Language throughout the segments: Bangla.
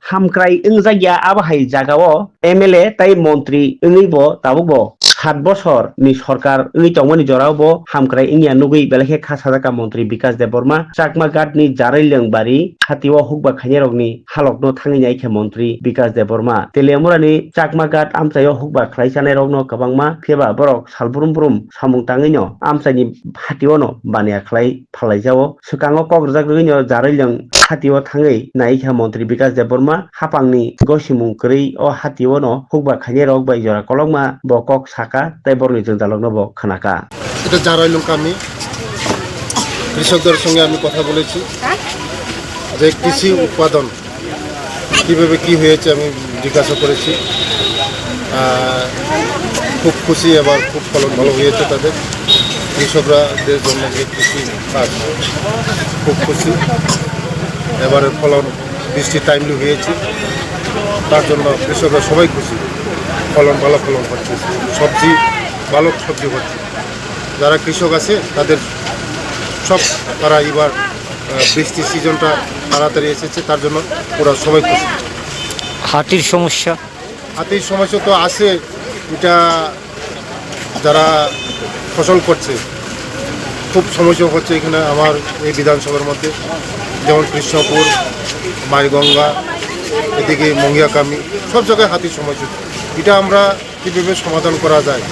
হামক্রাই জায়গা আবহাই জাগাও এমএলএ তাই মন্ত্রী ইংব তাবুকবো 7 বছর নি সরকার তংমনি জরাবো হামক্রাই ইংয়া নুগৈ বেলাকে খাসাদাকা মন্ত্রী বিকাশ দেব বর্মা চাকমা গাটনি জারাইলং বাড়ি হাতিও হুকবা খাইরগনি হালকনো থাঙি নাইখে মন্ত্রী বিকাশ দেব বর্মা তেলিয়ামুরানি চাকমা গাট আমচাইও হুকবা খাইসানাই রগনো কবাংমা ফেবা বরক সালবুরুম বুরুম সামুং তাङैनो আমচাইनि হাতিওनो বানিয়া খাই ফালাইजाओ सुकाङो क'क्राझार जाराइलং हातिओ थाङै नायिका मन्त्री विकास देब बर्मा हापांनि गसिमुं करै ओ हातिओनो हुकबा खाइने रग बाय जरा कलंमा बकक साका ताই बरनि जों जालगनो ब खानाका এটা জারাইলং আমি কৃষকদের সঙ্গে আমি কথা বলেছি যে কৃষি উৎপাদন কিভাবে কি হয়েছে আমি জিজ্ঞাসা করেছি খুব খুশি এবার খুব ফলন ভালো হয়েছে তাদের কৃষকরাদের জন্য যে কৃষি কাজ খুব খুশি এবারের ফলন বৃষ্টি টাইমলি হয়েছে তার জন্য কৃষকরা সবাই খুশি ফলন ভালো ফলন হচ্ছে সবজি ভালো সবজি হচ্ছে যারা কৃষক আছে তাদের সব তারা এবার বৃষ্টি সিজনটা তাড়াতাড়ি এসেছে তার জন্য ওরা সবাই খুশি হাতির সমস্যা তো আছে এটা যারা ফসল করছে খুব সমস্যা হচ্ছে এখানে আমার এই বিধানসভার মধ্যে যেমন কৃষ্ণপুর মাইগঙ্গা এদিকে মঙ্গিয়াকামি সব জায়গায় হাতির সমস্যা এটা আমরা কীভাবে সমাধান করা যায়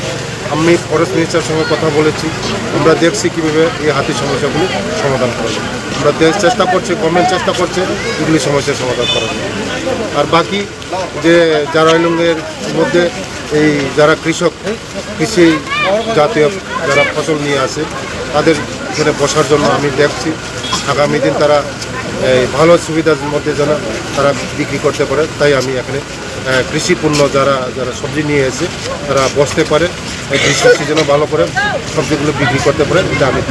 আমি ফরেস্ট মিনিস্টারের সঙ্গে কথা বলেছি আমরা দেখছি কীভাবে এই হাতির সমস্যাগুলি সমাধান করা যায় আমরা চেষ্টা করছি গভর্নমেন্ট চেষ্টা করছে এগুলি সমস্যার সমাধান করার আর বাকি যে জারাইলংয়ের মধ্যে এই যারা কৃষক কৃষি জাতীয় যারা ফসল নিয়ে আসে তাদের এখানে বসার জন্য আমি দেখছি আগামী দিন তারা ভালো সুবিধার মধ্যে যেন তারা বিক্রি করতে পারে তাই আমি এখানে কৃষি পণ্য যারা সবজি নিয়ে এসে তারা বসতে পারে কৃষি সিজনও ভালো করে সবজিগুলো বিক্রি করতে পারে এটা আমি